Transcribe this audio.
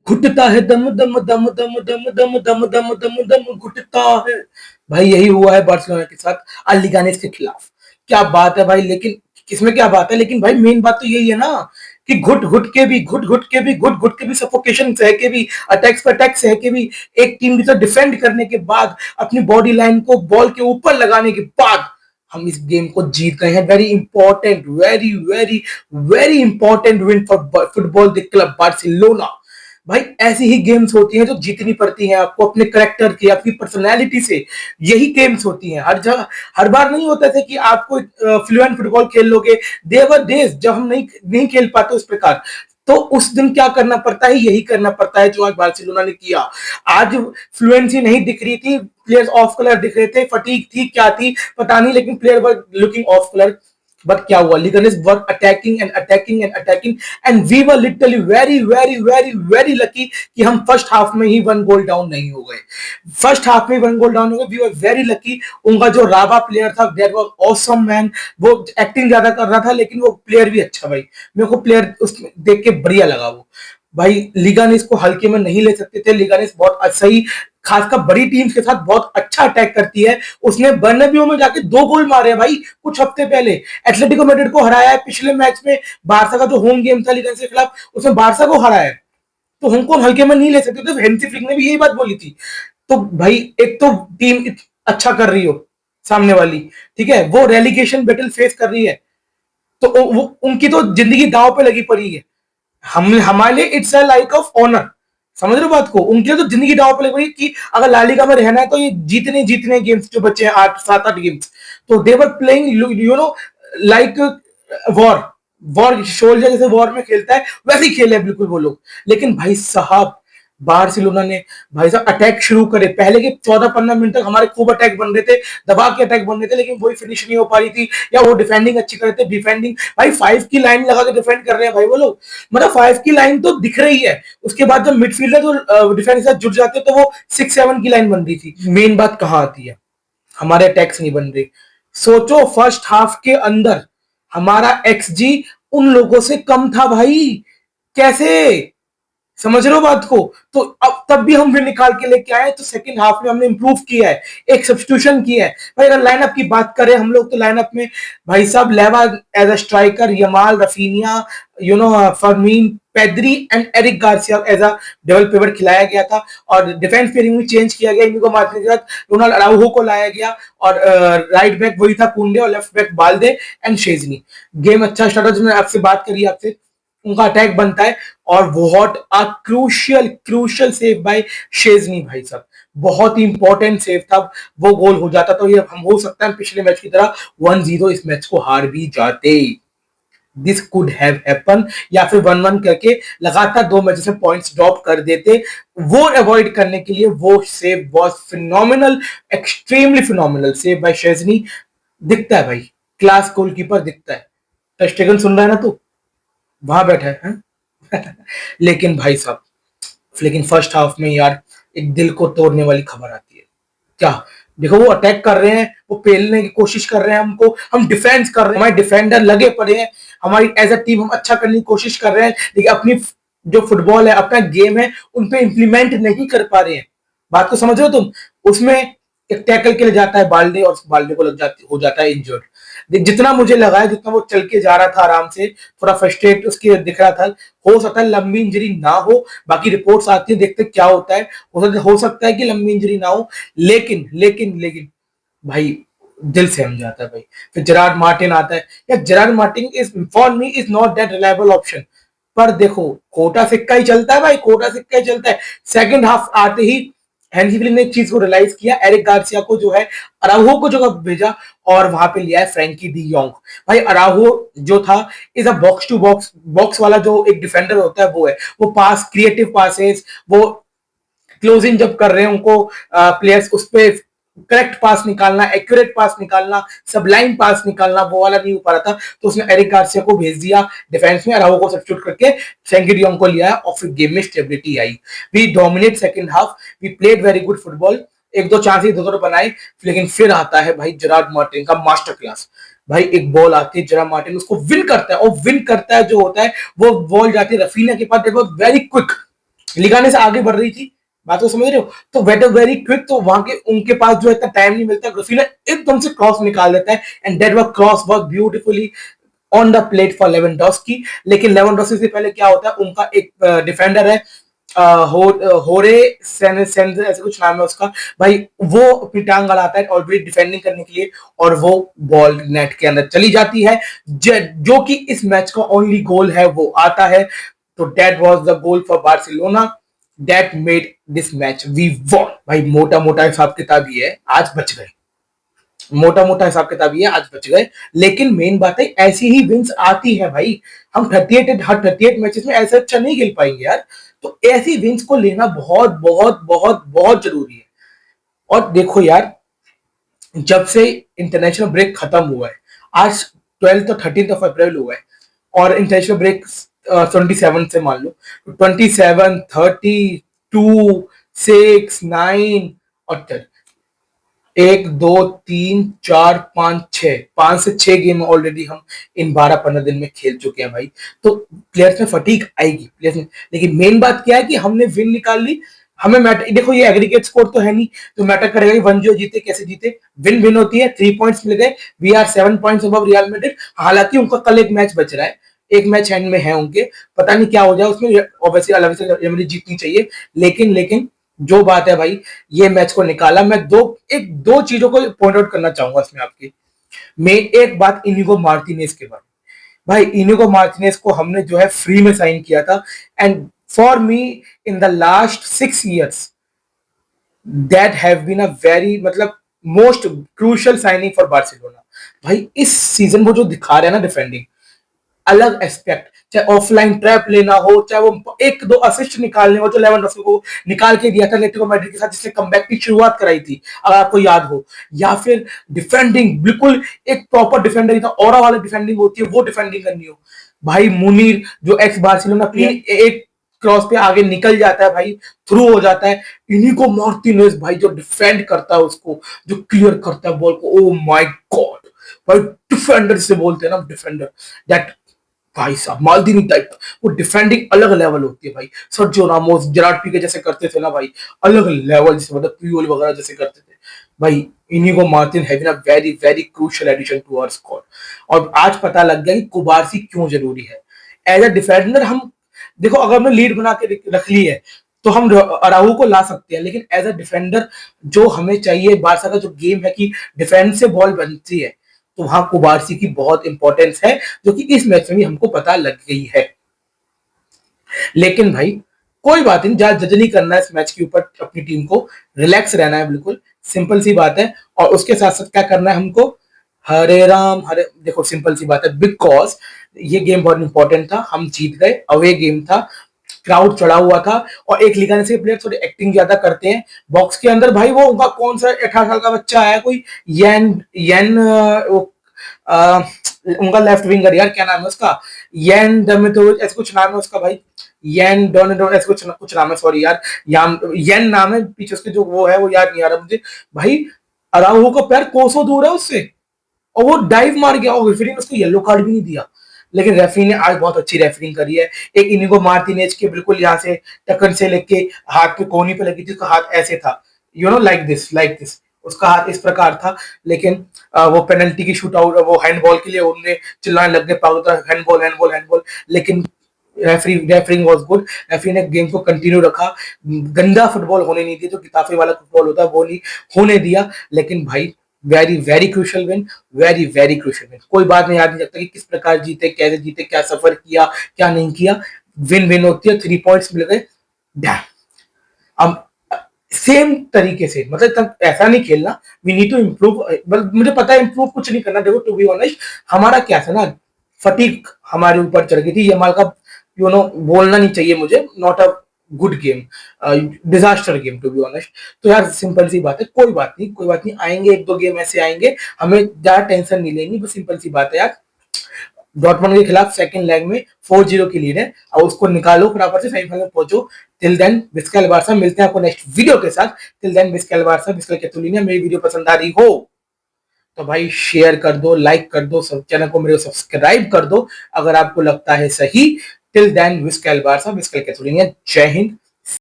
घुटता है दम दम दम दम दम दम दम दम दम दम घुटता है। भाई यही हुआ है बार्सिलोना के साथ अलिगानेस के खिलाफ। क्या बात है भाई, लेकिन इसमें क्या बात है, लेकिन भाई मेन बात तो यही है ना कि घुट घुट के भी घुट घुट के भी घुट घुट के भी सफोकेशन सह के भी अटैक्स पर अटैक सह के भी एक टीम की तरफ डिफेंड करने के बाद अपनी बॉडी लाइन को बॉल के ऊपर लगाने के बाद हम इस गेम को जीत गए हैं। Very important, very very very important win for football the club Barcelona. भाई ऐसी ही गेम्स होती हैं जो जीतनी पड़ती हैं आपको अपने करेक्टर की, आपकी पर्सनैलिटी से। यही गेम्स होती हैं हर जगह। हर बार नहीं होता था कि आपको फ्लुएंट फुटबॉल खेल लोगे। देवर डेज जब हम नहीं नहीं खेल पाते उस प्रकार, तो उस दिन क्या करना पड़ता है, यही करना पड़ता है जो आज बार्सिलोना ने किया। आज फ्लुएंसी नहीं दिख रही थी, प्लेयर्स ऑफ कलर दिख रहे थे, फटीक थी क्या थी पता नहीं, लेकिन player were looking of colour. But क्या हुआ, Leganes were attacking and attacking and attacking and we were literally very very very very lucky कि हम फर्स्ट हाफ में ही 1 गोल डाउन नहीं हो गए। फर्स्ट हाफ में 1 गोल डाउन हो गए, वी वर वेरी लकी। उनका जो राबा प्लेयर था दैट वाज ऑसम मैन। वो एक्टिंग ज्यादा कर रहा था लेकिन वो प्लेयर भी अच्छा। भाई मेरे को प्लेयर उसमें देख के बढ़िया लगा वो। भाई लिगानेस को हल्के में नहीं ले सकते थे। लिगानेस बहुत सही, खासकर बड़ी टीम्स के साथ बहुत अच्छा अटैक करती है। उसने बर्नाब्यू में जाके 2 गोल मारे हैं भाई कुछ हफ्ते पहले। एटलेटिको मैड्रिड को हराया है पिछले मैच में। बारसा का जो होम गेम था लिगानेस के खिलाफ, उसमें बारसा को हराया है। तो हमको हल्के में नहीं ले सकते थे। हेंसी फ्लिक ने भी यही बात बोली थी। तो भाई एक तो टीम अच्छा कर रही हो सामने वाली, ठीक है, वो रेलीगेशन बैटल फेस कर रही है, तो वो उनकी तो जिंदगी दांव पे लगी पड़ी है। हम हमारे लिए it's a like of honour. समझ रहे हो बात को, उनके लिए तो जिंदगी दांव पे लग रही है कि अगर लालिगा में रहना है तो ये जीतने जीतने गेम्स जो बचे हैं 8 7 8 गेम्स, तो they were playing you know like war. War soldier जैसे वॉर में खेलता है वैसे ही खेले बिल्कुल वो लोग। लेकिन भाई साहब बार्सिलोना ने भाई साहब अटैक शुरू करे। पहले के 14 15 मिनट तक हमारे खूब अटैक बन रहे थे, दबा के अटैक बन रहे थे, लेकिन वही फिनिश नहीं हो पा रही थी, या वो डिफेंडिंग अच्छी कर रहे थे। डिफेंडिंग भाई 5 की लाइन लगा के डिफेंड कर रहे हैं भाई वो लोग। मतलब 5 की लाइन तो दिख रही है, उसके बाद जब मिडफील्डर जो डिफेंस के साथ जुड़ जाते हैं तो वो 6 7 की लाइन बन रही थी। मेन बात कहाँ आती है, हमारे अटैक्स नहीं बन रहे। सोचो फर्स्ट हाफ के अंदर हमारा एक्सजी उन लोगों से कम था भाई। कैसे, समझ रहे हो बात को। तो अब तब भी हम फिर निकाल के लेके आए, तो सेकंड हाफ में हमने इंप्रूव किया है, एक सब्स्टिट्यूशन किया है। भाई अगर लाइनअप की बात करें हम लोग, तो लाइनअप में भाई साहब Lewa as a striker, Yamal, Raphinha, Fermin, Pedri and Eric Garcia as a double pivot खिलाया गया था। और डिफेंस पेयरिंग में चेंज किया गया, इनिगो मार्टिनेज के साथ रोनाल्ड अराउहो को लाया गया। और राइट बैक वही था कुंडे, और लेफ्ट बैक बाल्दे एंड शेजनी। गेम अच्छा स्टार्ट, जिसमें आपसे बात करी आपसे उनका अटैक बनता है। और what a crucial crucial save by Szczesny भाई साहब, बहुत ही इंपॉर्टेंट सेव था। वो गोल हो जाता तो ये हम हो सकता है पिछले मैच की तरह 1-0 इस मैच को हार भी जाते। दिस कुड हैव हैपन, या फिर 1-1 करके लगातार 2 मैचेस में पॉइंट्स ड्रॉप कर देते। वो अवॉइड करने के लिए वो save was phenomenal, extremely phenomenal save by Szczesny. दिखता है भाई, क्लास गोलकीपर दिखता है। टस्टेगन सुन रहा है ना तू, वहां बैठा है? लेकिन भाई साहब, लेकिन फर्स्ट हाफ में यार एक दिल को तोड़ने वाली खबर आती है। क्या, देखो वो अटैक कर रहे हैं, वो पेलने की कोशिश कर रहे हैं हमको, हम डिफेंस कर रहे हैं, हमारे डिफेंडर लगे पड़े हैं, हमारी एज अ टीम हम अच्छा करने की कोशिश कर रहे हैं, लेकिन अपनी जो फुटबॉल है, अपना गेम है, उन पे इंप्लीमेंट नहीं कर पा रहे हैं। बात को समझ रहे हो तुम? उसमें एक टैकल के लिए जाता है बाल्डे, और बाल्डे को लग जाती हो जाता है इंजर्ड। जितना मुझे लगा है, जितना वो चल के जा रहा था आराम से, थोड़ा फ्रस्ट्रेट उसके दिख रहा था। हो सकता है लंबी इंजरी ना हो, बाकी रिपोर्ट्स आती है, देखते क्या होता है। हो सकता है कि लंबी इंजरी ना हो, लेकिन लेकिन लेकिन भाई दिल सहम जाता है भाई। फिर जेरार्ड मार्टिन आता है, या Gerrard Martin is for me is not that reliable option. पर देखो कोटा सिक्का ही चलता है भाई, कोटा सिक्का ही चलता है। सेकंड हाफ आते ही हैंसी फ्लिक ने एक चीज को रियलाइज किया, एरिक गार्सिया को जो है अराउहो को जगह भेजा, और वहां पे लिया है फ्रैंकी डी योंग। भाई अराउहो जो था is a box to box, box वाला जो एक डिफेंडर होता है वो है। वो पास, क्रिएटिव पासेस, वो क्लोजिंग जब कर रहे हैं उनको प्लेयर्स, उस पर करेक्ट पास निकालना, एक्यूरेट पास निकालना, सबलाइन पास निकालना, वो वाला नहीं हो पा रहा था। तो उसने एरिक गार्सिया को भेज दिया डिफेंस में, अराउहो को सब्स्टिट्यूट करके फ्रैंकी डी योंग को लिया, और फिर गेम में स्टेबिलिटी आई। We dominate second half, we played very good football. एक दो चांस इधर उधर बनाए, लेकिन फिर आता है भाई जेरार्ड मार्टिन का मास्टर क्लास। भाई एक बॉल आती है, जेरार्ड मार्टिन उसको विन करता है, और विन करता है जो होता है, वो बॉल जाती है रफीना के पास, वेरी क्विक लिगाने से आगे बढ़ रही थी, बात को समझ रहे हो? तो वेट वेरी क्विक, तो वहां के उनके पास जो इतना टाइम नहीं मिलता, रफीना एकदम से क्रॉस निकाल देता है and that was cross work beautifully on the plate for Lewandowski. लेकिन लेवेंडोस्की से पहले क्या होता है, उनका एक डिफेंडर है होरे सेन सेन ऐसे कुछ नाम है उसका, भाई वो अपनी टांग अड़ाता है और भी डिफेंडिंग करने के लिए, और वो बॉल नेट के अंदर चली जाती है, जो कि इस मैच का ओनली गोल है वो आता है। तो that was the goal for Barcelona that made this match we won. भाई मोटा मोटा हिसाब किताब ही है, आज बच गए, मोटा मोटा हिसाब किताब ये आज बच गए। लेकिन मेन बात है ऐसी ही विंस आती है भाई, हम 38 मैचेस में ऐसे अच्छा नहीं खेल पाएंगे यार, तो ऐसी विंस को लेना बहुत बहुत बहुत बहुत जरूरी है। और देखो यार, जब से इंटरनेशनल ब्रेक खत्म हुआ है, आज 12 और 13 अप्रैल हुआ है, और इंटरनेशनल ब्रेक 27 से मान लो, 27, 32, 6, 9 और 10, 1, 2, 3, 4, 5, 6, 5 से 6 गेम ऑलरेडी हम इन 12-15 दिन में खेल चुके हैं भाई। तो प्लेयर्स में फटीक आएगी प्लेयर्स में, लेकिन मेन बात क्या है कि हमने विन निकाल ली। हमें मैटर देखो, ये एग्रीगेट स्कोर तो है नहीं, तो मैटर करेगा कि वन जो जीते कैसे जीते, विन विन होती है, 3 पॉइंट्स मिल गए, we are 7 points above Real Madrid. हालांकि उनका कल एक मैच बच रहा है, एक मैच हैंड में है उनके, पता नहीं क्या हो जाए उसमें, ऑब्वियसली अलग से जीतनी चाहिए। लेकिन जो बात है भाई, ये मैच को निकाला। मैं दो चीजों को पॉइंट आउट करना चाहूंगा इसमें आपकी। मैं एक बात इनिगो मार्टिनेज के बारे में, भाई इनिगो मार्टिनेज को हमने जो है फ्री में साइन किया था, and for me in the last 6 years that have been a very मतलब most crucial signing for Barcelona. भाई इस सीजन वो जो दिखा रहे हैं ना डिफेंडिंग, अलग एस्पेक्ट, चाहे ऑफलाइन ट्रैप लेना हो, चाहे वो एक दो असिस्ट निकालने हो, जो लेवेंडोस्की को निकाल के दिया था एटलेटिको मैड्रिड के साथ, जिसने कमबैक की शुरुआत कराई थी, अगर आपको याद हो, या फिर डिफेंडिंग, बिल्कुल एक प्रॉपर डिफेंडर था, ऑरा वाला डिफेंडिंग होती है, वो डिफेंडिंग करनी हो। भाई मुनीर जो एक्स बार्सिलोना प्लेयर, एक क्रॉस पे आगे निकल जाता है भाई, थ्रू हो जाता है, इन्हीं को मार्टिनेज भाई जो डिफेंड करता है उसको, जो क्लियर करता है बॉल को, ओ माय गॉड भाई, डिफेंडर से बोलते हैं ना, डिफेंडर दैट, भाई साहब मालदीनी टाइप, वो डिफेंडिंग अलग लेवल होती है भाई। सर्जियो रामोस, जेरार्ड पीके जैसे करते थे ना भाई, अलग लेवल, जैसे मतलब प्यूल वगैरह जैसे करते थे भाई। Inigo Martin have been a very very crucial addition to our squad. और आज पता लग गया कि कुबारसी क्यों जरूरी है एज अ डिफेंडर। हम देखो, अगर हमने लीड बना के रख ली है तो हम अराहू को ला सकते हैं, लेकिन एज अ डिफेंडर जो हमें चाहिए, बारसा का जो गेम है कि डिफेंस से बॉल बनती है, तो वहां कुबारसी की बहुत इंपॉर्टेंस है, जो कि इस मैच में भी हमको पता लग गई है। लेकिन भाई कोई बात नहीं, ज्यादा जज नहीं करना है इस मैच के ऊपर, अपनी टीम को रिलैक्स रहना है, बिल्कुल सिंपल सी बात है। और उसके साथ साथ क्या करना है हमको, हरे राम हरे, देखो सिंपल सी बात है, बिकॉज ये गेम बहुत इंपॉर्टेंट था, हम जीत गए, अवे गेम था, क्राउड चढ़ा हुआ था, और एक लिगाने से प्लेयर थोड़ी एक्टिंग ज्यादा करते हैं बॉक्स के अंदर। भाई वो उनका कौन सा 18 साल का बच्चा है, कोई येन येन वो आ, उनका लेफ्ट विंगर, यार क्या नाम है उसका, येन डमिटोविच ऐसे कुछ नाम है उसका भाई, येन डोनेडोन ऐसे कुछ नाम है, सॉरी यार, याम येन नाम है, पीछे उसके जो वो है वो याद नहीं आ रहा मुझे भाई। अराउहो का पैर कोसों दूर है उससे, और वो डाइव मार गया, और रेफरी ने उसको येलो कार्ड भी नहीं दिया। लेकिन रेफरी ने आज बहुत अच्छी रेफरिंग करी है। एक इनिगो मार्टिनेज के बिल्कुल यहाँ से टक्कर से लेके हाथ पे कोहनी पे लगी थी, उसका हाथ ऐसे था, यू नो लाइक दिस, उसका हाथ इस प्रकार था। लेकिन वो पेनल्टी की शूट आउट, वो हैंडबॉल के लिए उन्हें चिल्लाने लग गए, पागल हैंडबॉल हैंडबॉल हैंडबॉल। लेकिन रेफरिंग वाज गुड, रेफरी ने गेम को कंटिन्यू रखा, गंदा फुटबॉल होने नहीं दिया, जो किताबी वाला फुटबॉल होता है वो नहीं होने दिया। लेकिन भाई very very crucial win, very very crucial win, कोई बात नहीं याद नहीं सकता कि किस प्रकार जीते, कैसे जीते, क्या सफर किया, क्या नहीं किया, विन विन होती है, 3 पॉइंट्स मिल गए। अब सेम तरीके से, मतलब तब ऐसा नहीं खेलना, वी नीड टू इम्प्रूव, मुझे पता है इम्प्रूव कुछ नहीं करना। देखो टू बी ऑनेस्ट, हमारा क्या था ना, फटीक हमारे ऊपर चढ़ गई थी, यमाल का यू नो बोलना नहीं चाहिए मुझे, not a good game, disaster game to be honest. तो यार सिंपल सी बात है, कोई बात नहीं, कोई बात नहीं, आएंगे एक दो गेम ऐसे आएंगे, हमें ज्यादा टेंशन नहीं लेनी, बस सिंपल सी बात है यार। डॉर्टमंड के खिलाफ सेकंड लेग में 4-0 की लीड है, और उसको निकालो फटाफट से, सेमीफाइनल में पहुंचो। टिल देन विस्कल बारसा, मिलते हैं आपको नेक्स्ट वीडियो के साथ। Till then Visca Barca, Visca Catalunya. मेरी वीडियो पसंद आ रही हो तो भाई शेयर कर दो, लाइक कर दो, सब चैनल को मेरे सब्सक्राइब कर दो अगर आपको लगता है सही। Till then Visca Barca, Visca Catalunya. जय हिंद,